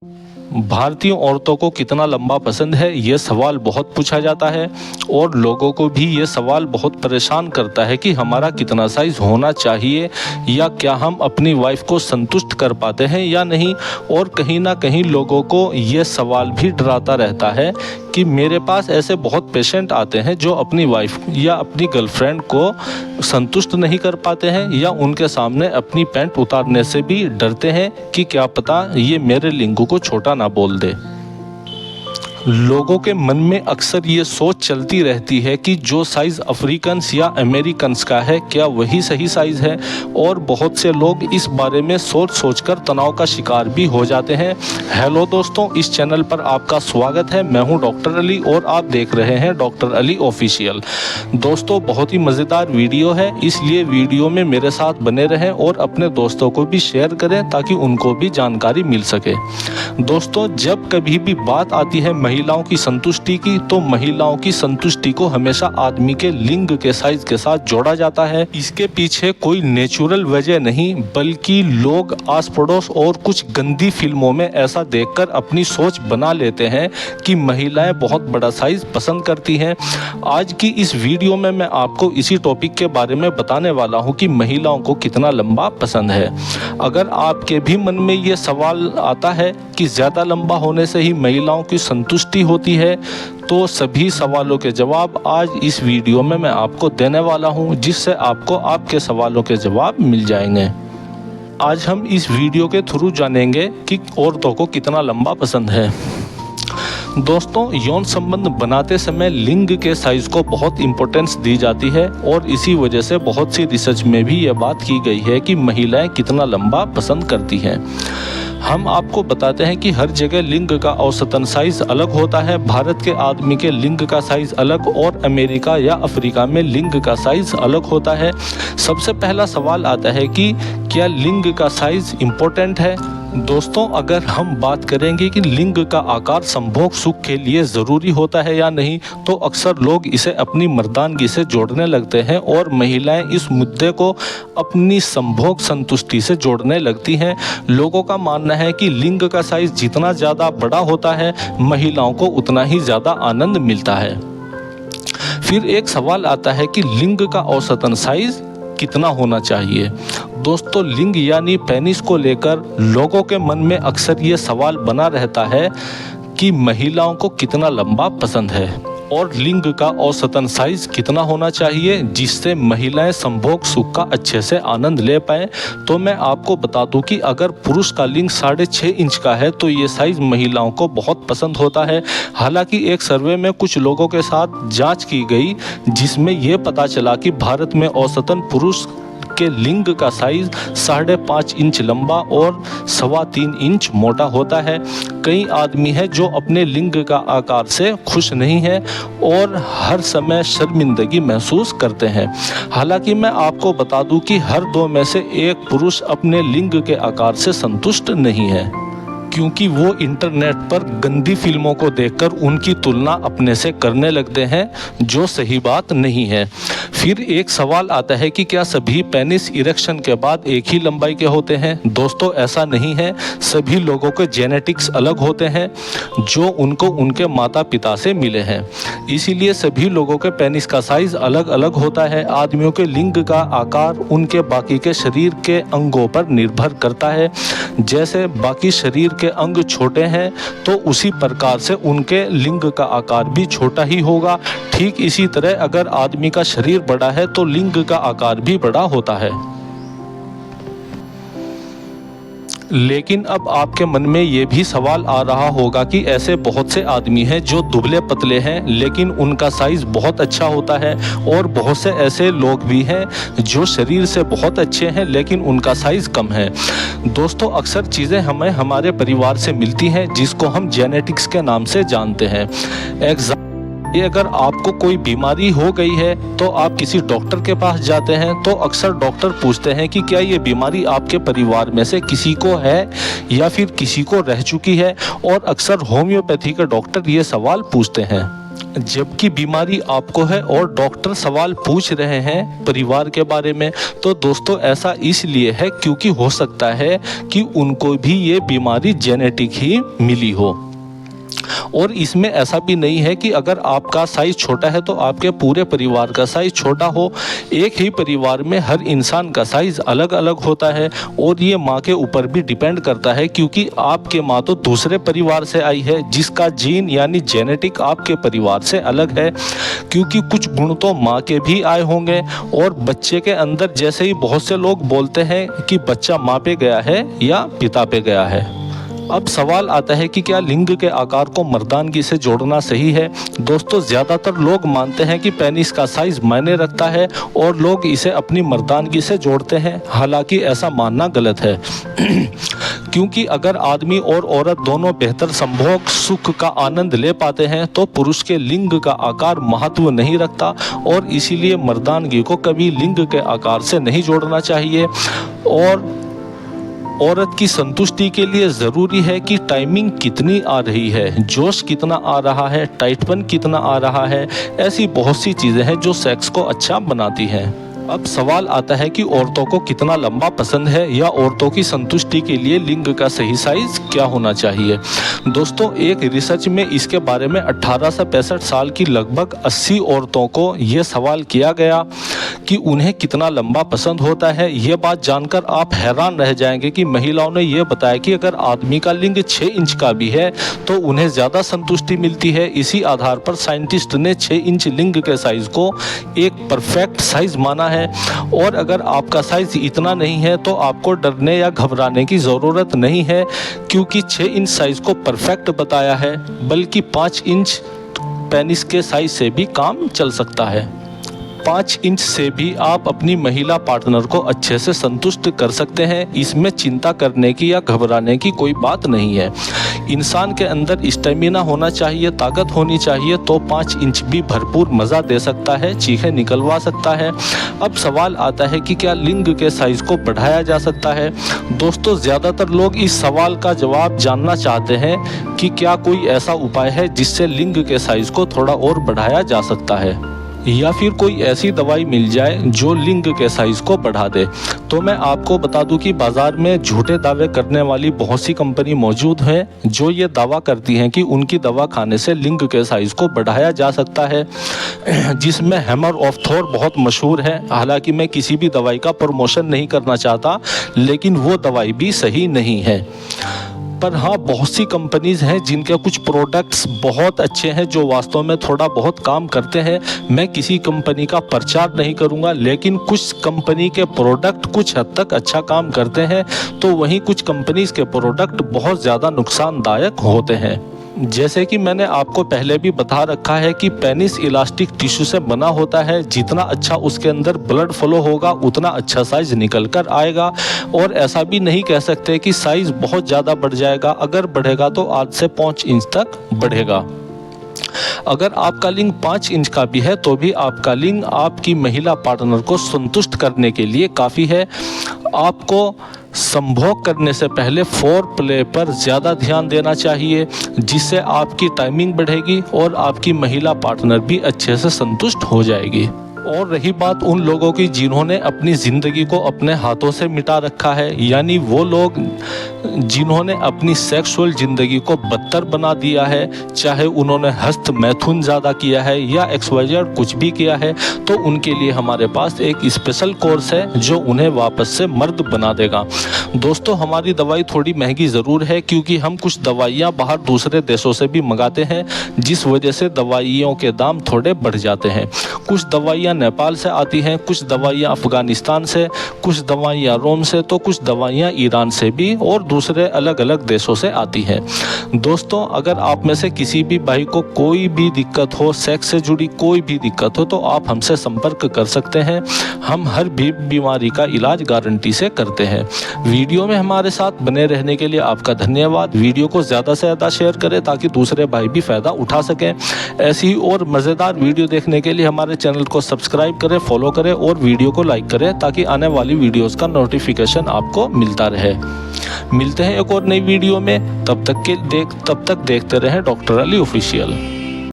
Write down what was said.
भारतीय औरतों को कितना लंबा पसंद है, ये सवाल बहुत पूछा जाता है और लोगों को भी ये सवाल बहुत परेशान करता है कि हमारा कितना साइज होना चाहिए या क्या हम अपनी वाइफ को संतुष्ट कर पाते हैं या नहीं। और कहीं ना कहीं लोगों को ये सवाल भी डराता रहता है कि मेरे पास ऐसे बहुत पेशेंट आते हैं जो अपनी वाइफ या अपनी गर्लफ्रेंड को संतुष्ट नहीं कर पाते हैं या उनके सामने अपनी पैंट उतारने से भी डरते हैं कि क्या पता ये मेरे लिंग को छोटा ना बोल दे। लोगों के मन में अक्सर ये सोच चलती रहती है कि जो साइज़ अफ्रीकन्स या अमेरिकन्स का है क्या वही सही साइज़ है, और बहुत से लोग इस बारे में सोच सोचकर तनाव का शिकार भी हो जाते हैं। हेलो दोस्तों, इस चैनल पर आपका स्वागत है। मैं हूं डॉक्टर अली और आप देख रहे हैं डॉक्टर अली ऑफिशियल। दोस्तों, बहुत ही मज़ेदार वीडियो है, इसलिए वीडियो में मेरे साथ बने रहें और अपने दोस्तों को भी शेयर करें ताकि उनको भी जानकारी मिल सके। दोस्तों, जब कभी भी बात आती है महिलाओं की संतुष्टि की, तो महिलाओं की संतुष्टि को हमेशा आदमी के लिंग के साइज के साथ जोड़ा जाता है। इसके पीछे कोई नेचुरल वजह नहीं, बल्कि लोग आस पड़ोस और कुछ गंदी फिल्मों में ऐसा देखकर अपनी सोच बना लेते हैं कि महिलाएं बहुत बड़ा साइज पसंद करती हैं। आज की इस वीडियो में मैं आपको इसी टॉपिक के बारे में बताने वाला हूं कि महिलाओं को कितना लंबा पसंद है। अगर आपके भी मन में ये सवाल आता है कि ज़्यादा लंबा होने से ही महिलाओं की संतुष्टि होती है, तो सभी सवालों के जवाब आज इस वीडियो में मैं आपको देने वाला हूं, जिससे आपको आपके सवालों के जवाब मिल जाएंगे। आज हम इस वीडियो के थ्रू जानेंगे कि औरतों को कितना लंबा पसंद है। दोस्तों, यौन संबंध बनाते समय लिंग के साइज को बहुत इंपॉर्टेंस दी जाती है और इसी वजह से बहुत सी रिसर्च में भी यह बात की गई है कि महिलाएं कितना लंबा पसंद करती हैं। हम आपको बताते हैं कि हर जगह लिंग का औसतन साइज अलग होता है। भारत के आदमी के लिंग का साइज अलग और अमेरिका या अफ्रीका में लिंग का साइज अलग होता है। सबसे पहला सवाल आता है कि क्या लिंग का साइज इम्पोर्टेंट है। दोस्तों, अगर हम बात करेंगे कि लिंग का आकार संभोग सुख के लिए ज़रूरी होता है या नहीं, तो अक्सर लोग इसे अपनी मर्दानगी से जोड़ने लगते हैं और महिलाएं इस मुद्दे को अपनी संभोग संतुष्टि से जोड़ने लगती हैं। लोगों का मानना है कि लिंग का साइज जितना ज़्यादा बड़ा होता है, महिलाओं को उतना ही ज़्यादा आनंद मिलता है। फिर एक सवाल आता है कि लिंग का औसतन साइज कितना होना चाहिए। दोस्तों, लिंग यानी पेनिस को लेकर लोगों के मन में अक्सर ये सवाल बना रहता है कि महिलाओं को कितना लंबा पसंद है और लिंग का औसतन साइज कितना होना चाहिए जिससे महिलाएं संभोग सुख का अच्छे से आनंद ले पाएं। तो मैं आपको बता दूं कि अगर पुरुष का लिंग 6.5 इंच का है तो ये साइज महिलाओं को बहुत पसंद होता है। हालांकि एक सर्वे में कुछ लोगों के साथ जांच की गई जिसमें ये पता चला कि भारत में औसतन पुरुष के लिंग का साइज 5.5 इंच लंबा और 3.25 इंच मोटा होता है। कई आदमी हैं जो अपने लिंग का आकार से खुश नहीं हैं और हर समय शर्मिंदगी महसूस करते हैं। हालांकि मैं आपको बता दूं कि हर दो में से एक पुरुष अपने लिंग के आकार से संतुष्ट नहीं है, क्योंकि वो इंटरनेट पर गंदी फिल्मों को देखकर उनकी तुलना अपने से करने लगते हैं, जो सही बात नहीं है। फिर एक सवाल आता है कि क्या सभी पेनिस इरेक्शन के बाद एक ही लंबाई के होते हैं। दोस्तों, ऐसा नहीं है। सभी लोगों के जेनेटिक्स अलग होते हैं जो उनको उनके माता पिता से मिले हैं, इसीलिए सभी लोगों के पेनिस का साइज अलग अलग होता है। आदमियों के लिंग का आकार उनके बाकी के शरीर के अंगों पर निर्भर करता है। जैसे बाकी शरीर के अंग छोटे हैं तो उसी प्रकार से उनके लिंग का आकार भी छोटा ही होगा। ठीक इसी तरह अगर आदमी का शरीर बड़ा है तो लिंग का आकार भी बड़ा होता है। लेकिन अब आपके मन में ये भी सवाल आ रहा होगा कि ऐसे बहुत से आदमी हैं जो दुबले पतले हैं लेकिन उनका साइज बहुत अच्छा होता है, और बहुत से ऐसे लोग भी हैं जो शरीर से बहुत अच्छे हैं लेकिन उनका साइज कम है। दोस्तों, अक्सर चीज़ें हमें हमारे परिवार से मिलती हैं जिसको हम जेनेटिक्स के नाम से जानते हैं। अगर आपको कोई बीमारी हो गई है तो आप किसी डॉक्टर के पास जाते हैं तो अक्सर डॉक्टर पूछते हैं कि क्या ये बीमारी आपके परिवार में से किसी को है या फिर किसी को रह चुकी है, और अक्सर होम्योपैथी के डॉक्टर ये सवाल पूछते हैं। जबकि बीमारी आपको है और डॉक्टर सवाल पूछ रहे हैं परिवार के बारे में। तो दोस्तों ऐसा इसलिए है क्योंकि हो सकता है कि उनको भी ये बीमारी जेनेटिक ही मिली हो। और इसमें ऐसा भी नहीं है कि अगर आपका साइज छोटा है तो आपके पूरे परिवार का साइज छोटा हो। एक ही परिवार में हर इंसान का साइज अलग अलग होता है और ये माँ के ऊपर भी डिपेंड करता है, क्योंकि आपके माँ तो दूसरे परिवार से आई है जिसका जीन यानी जेनेटिक आपके परिवार से अलग है, क्योंकि कुछ गुण तो माँ के भी आए होंगे। और बच्चे के अंदर जैसे ही बहुत से लोग बोलते हैं कि बच्चा माँ पे गया है या पिता पे गया है। अब सवाल आता है कि क्या लिंग के आकार को मर्दानगी से जोड़ना सही है। दोस्तों ज़्यादातर लोग मानते हैं कि पेनिस का साइज मायने रखता है और लोग इसे अपनी मर्दानगी से जोड़ते हैं, हालांकि ऐसा मानना गलत है। क्योंकि अगर आदमी और औरत दोनों बेहतर संभोग सुख का आनंद ले पाते हैं तो पुरुष के लिंग का आकार महत्व नहीं रखता, और इसीलिए मर्दानगी को कभी लिंग के आकार से नहीं जोड़ना चाहिए। और औरत की संतुष्टि के लिए ज़रूरी है कि टाइमिंग कितनी आ रही है, जोश कितना आ रहा है, टाइटपन कितना आ रहा है। ऐसी बहुत सी चीज़ें हैं जो सेक्स को अच्छा बनाती हैं। अब सवाल आता है कि औरतों को कितना लंबा पसंद है या औरतों की संतुष्टि के लिए लिंग का सही साइज क्या होना चाहिए। दोस्तों एक रिसर्च में इसके बारे में 18 से 65 साल की लगभग 80 औरतों को ये सवाल किया गया कि उन्हें कितना लंबा पसंद होता है। ये बात जानकर आप हैरान रह जाएंगे कि महिलाओं ने यह बताया कि अगर आदमी का लिंग 6 इंच का भी है तो उन्हें ज़्यादा संतुष्टि मिलती है। इसी आधार पर साइंटिस्ट ने 6 इंच लिंग के साइज को एक परफेक्ट साइज माना है। और अगर आपका साइज इतना नहीं है तो आपको डरने या घबराने की ज़रूरत नहीं है, क्योंकि 6 इंच साइज को परफेक्ट बताया है, बल्कि 5 इंच पेनिस के साइज से भी काम चल सकता है। 5 इंच से भी आप अपनी महिला पार्टनर को अच्छे से संतुष्ट कर सकते हैं। इसमें चिंता करने की या घबराने की कोई बात नहीं है। इंसान के अंदर स्टेमिना होना चाहिए, ताकत होनी चाहिए, तो 5 इंच भी भरपूर मज़ा दे सकता है, चीखें निकलवा सकता है। अब सवाल आता है कि क्या लिंग के साइज़ को बढ़ाया जा सकता है। दोस्तों ज़्यादातर लोग इस सवाल का जवाब जानना चाहते हैं कि क्या कोई ऐसा उपाय है जिससे लिंग के साइज़ को थोड़ा और बढ़ाया जा सकता है, या फिर कोई ऐसी दवाई मिल जाए जो लिंग के साइज को बढ़ा दे। तो मैं आपको बता दूं कि बाजार में झूठे दावे करने वाली बहुत सी कंपनी मौजूद हैं जो ये दावा करती हैं कि उनकी दवा खाने से लिंग के साइज को बढ़ाया जा सकता है, जिसमें हैमर ऑफ थॉर बहुत मशहूर है। हालांकि मैं किसी भी दवाई का प्रमोशन नहीं करना चाहता, लेकिन वो दवाई भी सही नहीं है। पर हाँ, बहुत सी कंपनीज़ हैं जिनके कुछ प्रोडक्ट्स बहुत अच्छे हैं जो वास्तव में थोड़ा बहुत काम करते हैं। मैं किसी कंपनी का प्रचार नहीं करूँगा, लेकिन कुछ कंपनी के प्रोडक्ट कुछ हद तक अच्छा काम करते हैं, तो वहीं कुछ कंपनीज़ के प्रोडक्ट बहुत ज़्यादा नुकसानदायक होते हैं। जैसे कि मैंने आपको पहले भी बता रखा है कि पेनिस इलास्टिक टिश्यू से बना होता है। जितना अच्छा उसके अंदर ब्लड फ्लो होगा उतना अच्छा साइज निकल कर आएगा। और ऐसा भी नहीं कह सकते कि साइज बहुत ज़्यादा बढ़ जाएगा, अगर बढ़ेगा तो 8 से 5 इंच तक बढ़ेगा। अगर आपका लिंग 5 इंच का भी है तो भी आपका लिंग आपकी महिला पार्टनर को संतुष्ट करने के लिए काफ़ी है। आपको संभोग करने से पहले फोर प्ले पर ज़्यादा ध्यान देना चाहिए, जिससे आपकी टाइमिंग बढ़ेगी और आपकी महिला पार्टनर भी अच्छे से संतुष्ट हो जाएगी। और रही बात उन लोगों की जिन्होंने अपनी ज़िंदगी को अपने हाथों से मिटा रखा है, यानी वो लोग जिन्होंने अपनी सेक्सुअल ज़िंदगी को बदतर बना दिया है, चाहे उन्होंने हस्त मैथुन ज़्यादा किया है या XYZ कुछ भी किया है, तो उनके लिए हमारे पास एक स्पेशल कोर्स है जो उन्हें वापस से मर्द बना देगा। दोस्तों हमारी दवाई थोड़ी महंगी ज़रूर है, क्योंकि हम कुछ दवाइयाँ बाहर दूसरे देशों से भी मंगाते हैं, जिस वजह से दवाइयों के दाम थोड़े बढ़ जाते हैं। कुछ दवाइयाँ नेपाल से आती हैं, कुछ दवाइयाँ अफ़गानिस्तान से, कुछ दवाइयाँ रोम से, तो कुछ दवाइयाँ ईरान से भी और दूसरे अलग अलग देशों से आती हैं। दोस्तों अगर आप में से किसी भी भाई को कोई भी दिक्कत हो, सेक्स से जुड़ी कोई भी दिक्कत हो, तो आप हमसे संपर्क कर सकते हैं। हम हर भी बीमारी का इलाज गारंटी से करते हैं। वीडियो में हमारे साथ बने रहने के लिए आपका धन्यवाद। वीडियो को ज़्यादा से ज़्यादा शेयर करें ताकि दूसरे भाई भी फ़ायदा उठा सकें। ऐसी ही और मज़ेदार वीडियो देखने के लिए हमारे चैनल को सब्सक्राइब करें, फॉलो करें और वीडियो को लाइक करें, ताकि आने वाली वीडियोस का नोटिफिकेशन आपको मिलता रहे। मिलते हैं एक और नई वीडियो में, तब तक देखते रहें डॉक्टर अली ऑफिशियल।